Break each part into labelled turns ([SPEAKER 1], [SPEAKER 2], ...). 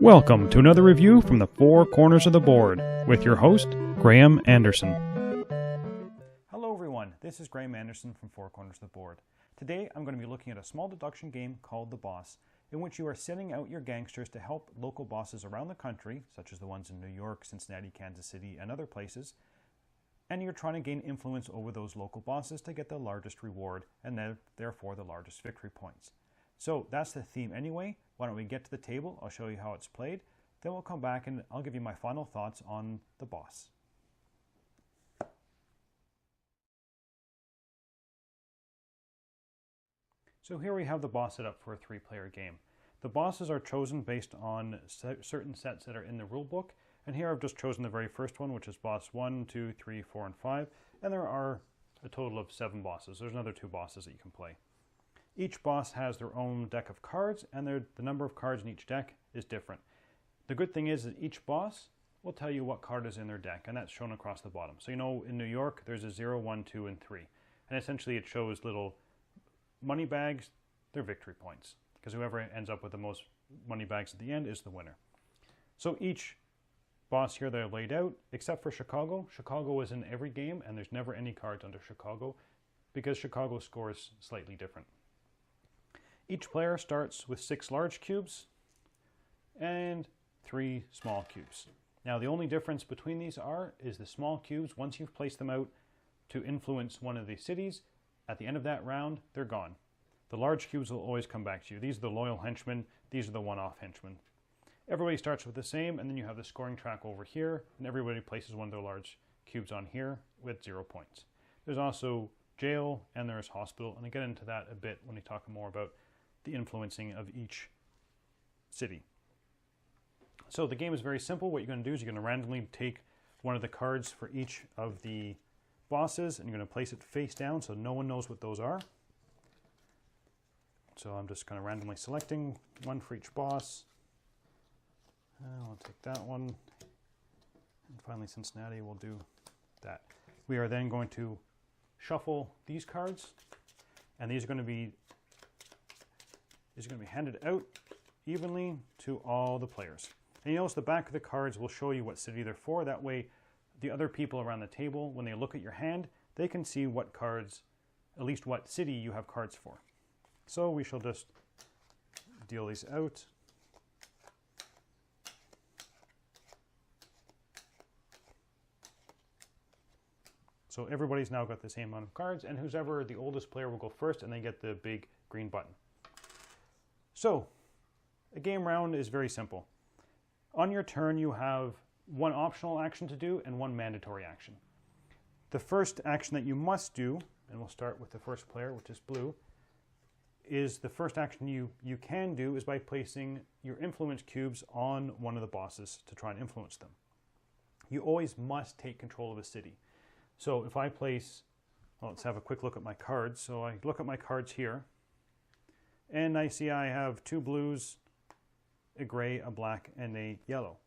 [SPEAKER 1] Welcome to another review from the Four Corners of the Board with your host, Graeme Anderson.
[SPEAKER 2] Hello everyone, this is Graeme Anderson from Four Corners of the Board. Today I'm going to be looking at a small deduction game called The Boss, in which you are sending out your gangsters to help local bosses around the country, such as the ones in New York, Cincinnati, Kansas City, and other places, and you're trying to gain influence over those local bosses to get the largest reward and therefore the largest victory points. So that's the theme anyway. Why don't we get to the table, I'll show you how it's played, then we'll come back and I'll give you my final thoughts on The Boss. So here we have The Boss set up for a three-player game. The bosses are chosen based on certain sets that are in the rule book, and here I've just chosen the very first one, which is Boss 1, 2, 3, 4, and 5, and there are a total of 7 bosses. There's another 2 bosses that you can play. Each boss has their own deck of cards, and the number of cards in each deck is different. The good thing is that each boss will tell you what card is in their deck, and that's shown across the bottom. So you know in New York there's a 0, 1, 2, and 3. And essentially it shows little money bags, they're victory points, because whoever ends up with the most money bags at the end is the winner. So each boss here they're laid out, except for Chicago. Chicago is in every game, and there's never any cards under Chicago, because Chicago scores slightly different. Each player starts with 6 large cubes and 3 small cubes. Now the only difference between these is the small cubes, once you've placed them out to influence one of the cities, at the end of that round, they're gone. The large cubes will always come back to you. These are the loyal henchmen, these are the one-off henchmen. Everybody starts with the same, and then you have the scoring track over here, and everybody places one of their large cubes on here with 0 points. There's also jail, and there's hospital, and I'll get into that a bit when we talk more about the influencing of each city. So the game is very simple. What you're going to do is you're going to randomly take one of the cards for each of the bosses, and you're going to place it face down so no one knows what those are. So I'm just kind of randomly selecting one for each boss. I'll take that one. And finally Cincinnati will do that. We are then going to shuffle these cards, and these are going to be handed out evenly to all the players. And you notice the back of the cards will show you what city they're for. That way the other people around the table, when they look at your hand, they can see what cards, at least what city you have cards for. So we shall just deal these out. So everybody's now got the same amount of cards, and whoever the oldest player will go first, and they get the big green button. So, a game round is very simple. On your turn, you have one optional action to do and one mandatory action. The first action that you must do, and we'll start with the first player, which is blue, is the first action you can do is by placing your influence cubes on one of the bosses to try and influence them. You always must take control of a city. So if I place, well, let's have a quick look at my cards. So I look at my cards here, and I see I have 2 blues, a gray, a black, and a yellow.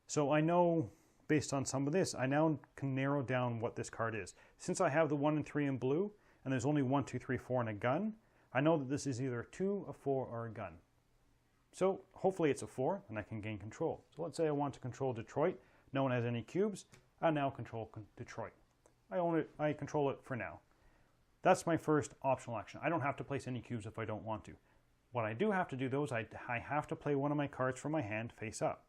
[SPEAKER 2] So I know, based on some of this, I now can narrow down what this card is. Since I have the 1 and 3 in blue, and there's only 1, 2, 3, 4 and a gun, I know that this is either a 2, a 4, or a gun. So hopefully it's a 4, and I can gain control. So let's say I want to control Detroit. No one has any cubes. I now control Detroit. I own it. I control it for now. That's my first optional action. I don't have to place any cubes if I don't want to. What I do have to do though is I have to play one of my cards from my hand face up.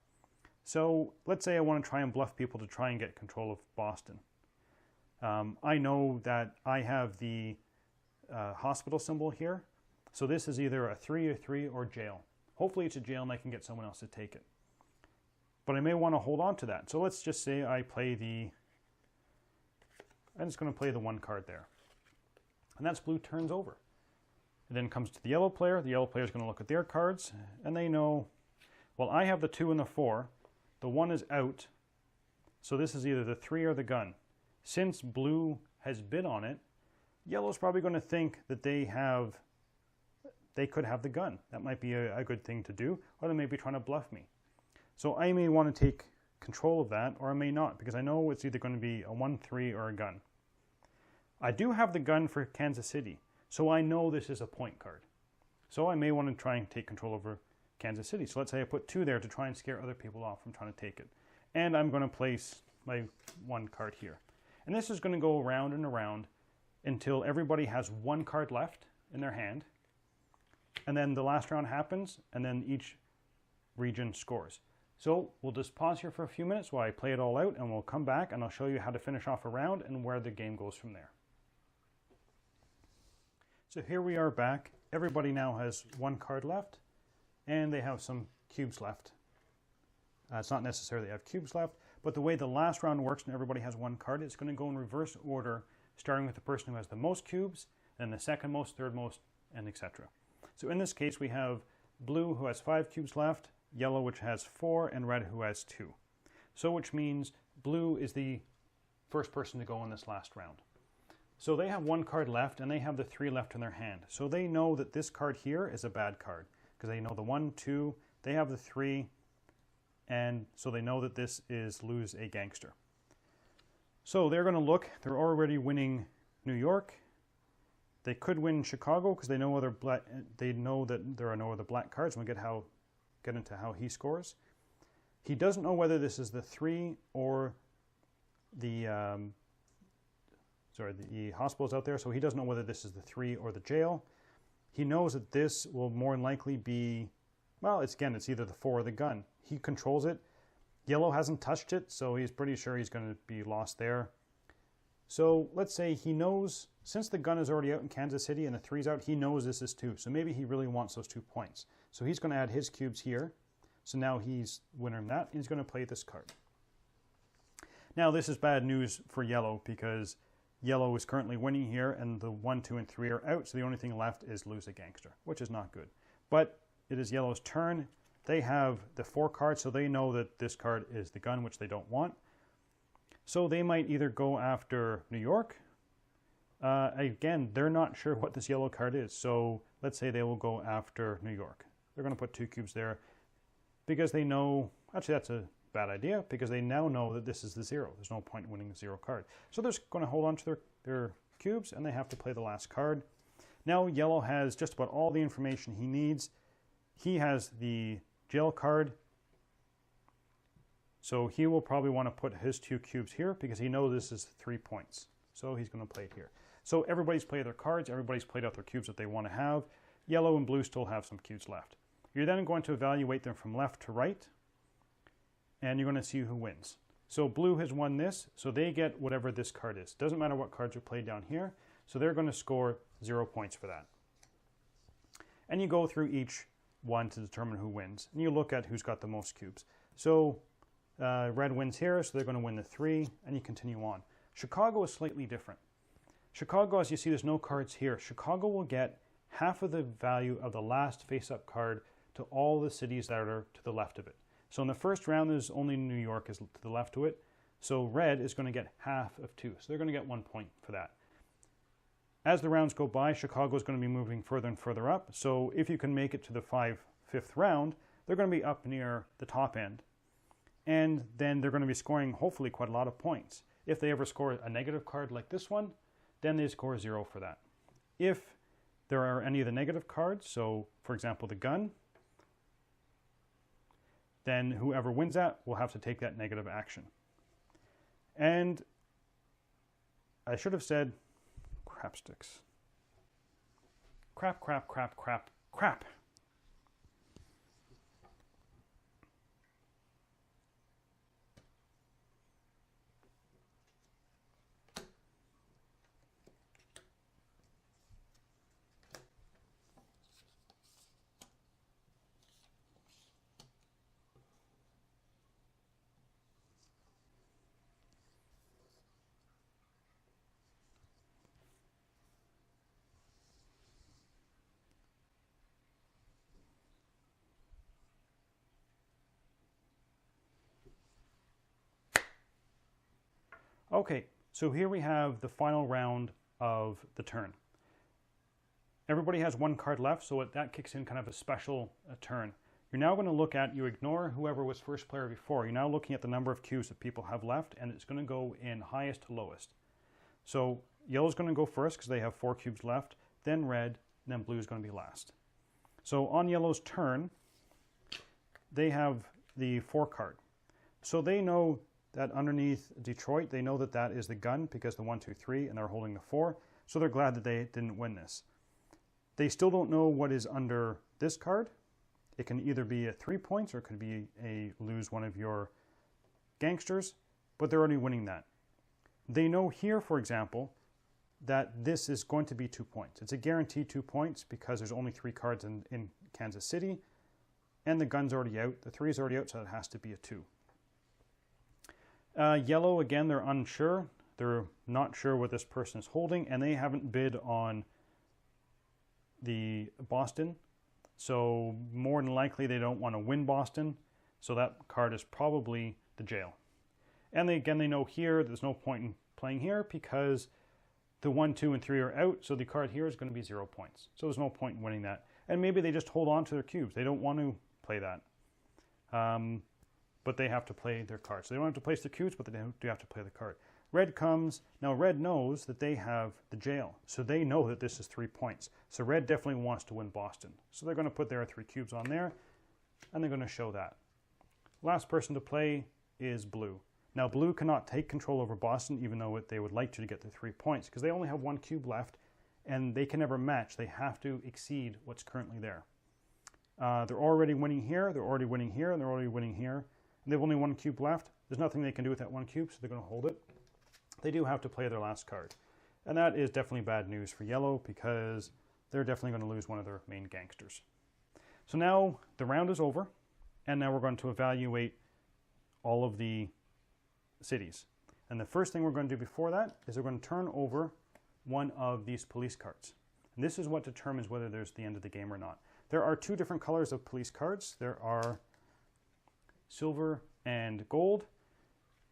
[SPEAKER 2] So let's say I want to try and bluff people to try and get control of Boston. I know that I have the hospital symbol here. So this is either a 3 or jail. Hopefully it's a jail and I can get someone else to take it. But I may want to hold on to that. So let's just say I'm just going to play the 1 card there. And that's blue turns over. It then comes to the yellow player. The yellow player is going to look at their cards, and they know, well, I have the 2 and the 4. The 1 is out, so this is either the 3 or the gun. Since blue has bid on it, yellow's probably going to think that they could have the gun. That might be a good thing to do, or they may be trying to bluff me. So I may want to take control of that, or I may not, because I know it's either going to be a 1, 3 or a gun. I do have the gun for Kansas City, so I know this is a point card. So I may want to try and take control over Kansas City. So let's say I put 2 there to try and scare other people off from trying to take it. And I'm going to place my 1 card here. And this is going to go around and around until everybody has 1 card left in their hand. And then the last round happens, and then each region scores. So we'll just pause here for a few minutes while I play it all out, and we'll come back and I'll show you how to finish off a round and where the game goes from there. So here we are back. Everybody now has 1 card left, and they have some cubes left. It's not necessarily they have cubes left, but the way the last round works and everybody has 1 card, it's going to go in reverse order, starting with the person who has the most cubes, then the second most, third most, and etc. So in this case, we have blue who has 5 cubes left, yellow which has 4, and red who has 2. So which means blue is the first person to go in this last round. So they have 1 card left, and they have the 3 left in their hand. So they know that this card here is a bad card, because they know the 1, 2, they have the 3, and so they know that this is lose a gangster. So they're going to look. They're already winning New York. They could win Chicago because they know that there are no other black cards. And we'll get into how he scores. He doesn't know whether this is the 3 or the hospital's out there. So he doesn't know whether this is the 3 or the jail. He knows that this will more than likely be, well, it's either the 4 or the gun. He controls it. Yellow hasn't touched it, so he's pretty sure he's going to be lost there. So let's say he knows, since the gun is already out in Kansas City and the 3's out, he knows this is 2. So maybe he really wants those 2 points. So he's going to add his cubes here. So now he's winning that. He's going to play this card. Now this is bad news for yellow because yellow is currently winning here and the 1, 2, and 3 are out. So the only thing left is lose a gangster, which is not good. But it is yellow's turn. They have the 4 cards, so they know that this card is the gun, which they don't want. So they might either go after New York. Again, they're not sure what this yellow card is. So let's say they will go after New York. They're going to put 2 cubes there because they know, actually that's a bad idea, because they now know that this is the 0. There's no point in winning the 0 card. So they're just going to hold on to their cubes, and they have to play the last card. Now yellow has just about all the information he needs. He has the jail card, so he will probably want to put his 2 cubes here because he knows this is 3 points. So he's going to play it here. So everybody's played their cards, everybody's played out their cubes that they want to have. Yellow and blue still have some cubes left. You're then going to evaluate them from left to right, and you're going to see who wins. So blue has won this, so they get whatever this card is. Doesn't matter what cards are played down here, so they're going to score 0 points for that. And you go through each one to determine who wins, and you look at who's got the most cubes. So red wins here, so they're going to win the 3, and you continue on. Chicago is slightly different. Chicago, as you see, there's no cards here. Chicago will get half of the value of the last face-up card to all the cities that are to the left of it. So in the first round, there's only New York is to the left of it. So red is going to get half of 2. So they're going to get 1 point for that. As the rounds go by, Chicago is going to be moving further and further up. So if you can make it to the 5th round, they're going to be up near the top end. And then they're going to be scoring, hopefully, quite a lot of points. If they ever score a negative card like this one, then they score 0 for that. If there are any of the negative cards, so for example the gun, then whoever wins that will have to take that negative action. And I should have said crap sticks. Crap, crap, crap, crap, crap. Okay, so here we have the final round of the turn. Everybody has 1 card left, so that kicks in kind of a special turn. You're now going to look at, you ignore whoever was first player before. You're now looking at the number of cubes that people have left, and it's going to go in highest to lowest. So yellow's going to go first because they have 4 cubes left, then red, and then blue is going to be last. So on yellow's turn, they have the 4 card. So they know that underneath Detroit, they know that that is the gun because the 1, 2, 3, and they're holding the 4. So they're glad that they didn't win this. They still don't know what is under this card. It can either be at 3 points or it could be a lose one of your gangsters, but they're already winning that. They know here, for example, that this is going to be 2 points. It's a guaranteed 2 points because there's only 3 cards in Kansas City, and the gun's already out. The 3 is already out, so it has to be a 2. Yellow, again, they're unsure. They're not sure what this person is holding, and they haven't bid on the Boston. So more than likely, they don't want to win Boston. So that card is probably the jail. And they know here there's no point in playing here because the 1, 2, and 3 are out. So the card here is going to be 0 points. So there's no point in winning that. And maybe they just hold on to their cubes. They don't want to play that. But they have to play their cards. So they don't have to place their cubes, but they do have to play the card. Red comes. Now red knows that they have the jail. So they know that this is 3 points. So red definitely wants to win Boston. So they're going to put their 3 cubes on there, and they're going to show that. Last person to play is blue. Now blue cannot take control over Boston, even though they would like to get the 3 points, because they only have 1 cube left, and they can never match. They have to exceed what's currently there. They're already winning here, they're already winning here, and they're already winning here. And they've only 1 cube left. There's nothing they can do with that 1 cube, so they're going to hold it. They do have to play their last card. And that is definitely bad news for yellow because they're definitely going to lose one of their main gangsters. So now the round is over, and now we're going to evaluate all of the cities. And the first thing we're going to do before that is we're going to turn over one of these police cards. And this is what determines whether there's the end of the game or not. There are 2 different colors of police cards. There are silver and gold.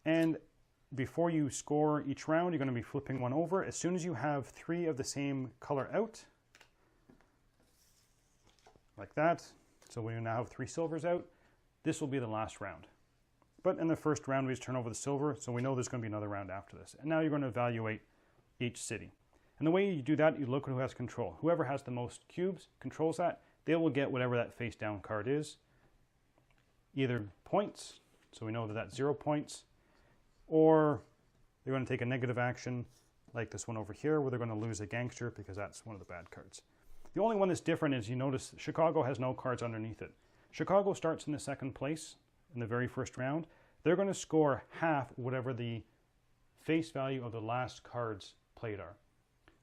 [SPEAKER 2] And before you score each round, you're going to be flipping one over. As soon as you have 3 of the same color out, like that, so we now have 3 silvers out, this will be the last round. But in the first round, we just turn over the silver, so we know there's going to be another round after this. And now you're going to evaluate each city. And the way you do that, you look at who has control. Whoever has the most cubes controls that. They will get whatever that face down card is. Either points, so we know that that's 0 points, or they're going to take a negative action, like this one over here, where they're going to lose a gangster because that's one of the bad cards. The only one that's different is you notice Chicago has no cards underneath it. Chicago starts in the 2nd place in the very first round. They're going to score half whatever the face value of the last cards played are.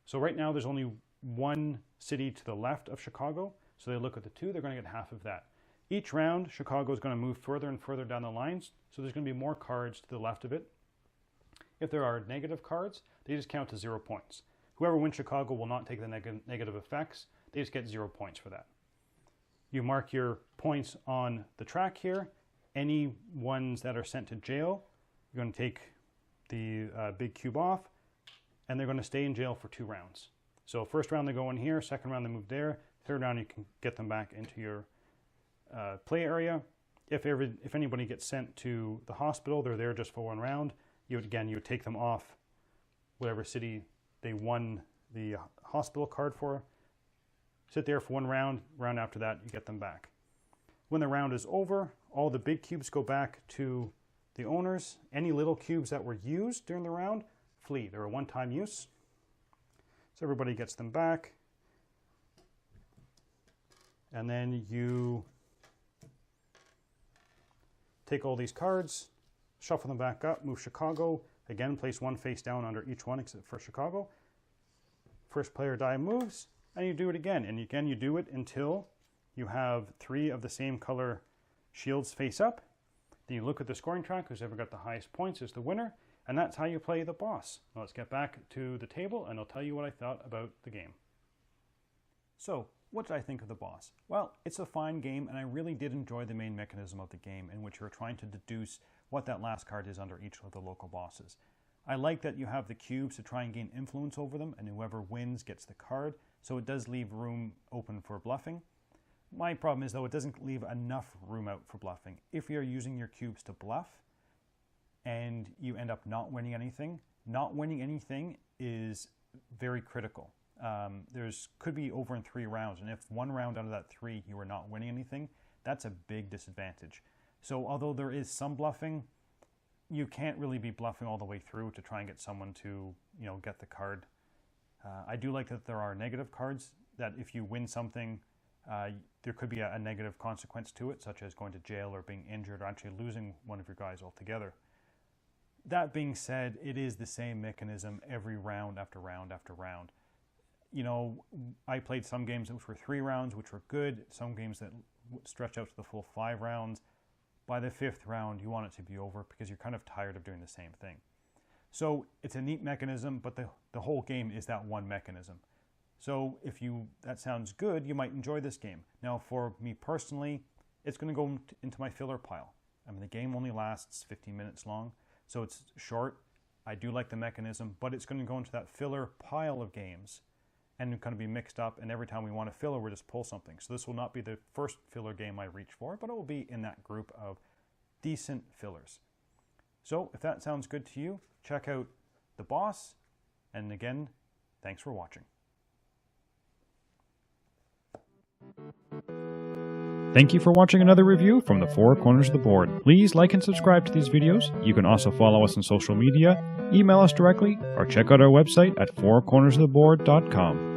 [SPEAKER 2] So right now there's only 1 city to the left of Chicago, so they look at the 2, they're going to get half of that. Each round, Chicago is going to move further and further down the lines, so there's going to be more cards to the left of it. If there are negative cards, they just count to 0 points. Whoever wins Chicago will not take the negative effects. They just get 0 points for that. You mark your points on the track here. Any ones that are sent to jail, you're going to take the big cube off, and they're going to stay in jail for 2 rounds. So first round they go in here, second round they move there, third round you can get them back into your play area. If anybody gets sent to the hospital, they're there just for 1 round. You would take them off whatever city they won the hospital card for. Sit there for 1 round. Round after that, you get them back. When the round is over, all the big cubes go back to the owners. Any little cubes that were used during the round flee. They're a one-time use. So everybody gets them back. And then you take all these cards, shuffle them back up, move Chicago. Again, place 1 face down under each one except for Chicago. First player die moves, and you do it again. And again, you do it until you have 3 of the same color shields face up. Then you look at the scoring track. Who's ever got the highest points is the winner. And that's how you play the boss. Now let's get back to the table, and I'll tell you what I thought about the game. So, what did I think of the boss? Well, it's a fine game, and I really did enjoy the main mechanism of the game in which you're trying to deduce what that last card is under each of the local bosses. I like that you have the cubes to try and gain influence over them, and whoever wins gets the card, so it does leave room open for bluffing. My problem is, though, it doesn't leave enough room out for bluffing. If you're using your cubes to bluff, and you end up not winning anything is very critical. Could be over in 3 rounds, and if 1 round out of that 3 you are not winning anything, That's a big disadvantage. So although there is some bluffing, you can't really be bluffing all the way through to try and get someone to, get the card. I do like that there are negative cards, that if you win something, there could be a negative consequence to it, such as going to jail or being injured or actually losing one of your guys altogether. That being said, it is the same mechanism every round after round after round. I played some games which were 3 rounds, which were good, some games that stretch out to the full 5 rounds. By the 5th round, you want it to be over because you're kind of tired of doing the same thing. So it's a neat mechanism, but the whole game is that one mechanism. So if that sounds good, you might enjoy this game. Now, for me personally, it's going to go into my filler pile. I mean, the game only lasts 15 minutes long, so it's short. I do like the mechanism, but it's going to go into that filler pile of games and kind of be mixed up, and every time we want a filler, we just pull something. So this will not be the first filler game I reach for, but it will be in that group of decent fillers. So if that sounds good to you, check out The Boss, and again, thanks for watching.
[SPEAKER 1] Thank you for watching another review from the Four Corners of the Board. Please like and subscribe to these videos. You can also follow us on social media, email us directly, or check out our website at fourcornersoftheboard.com.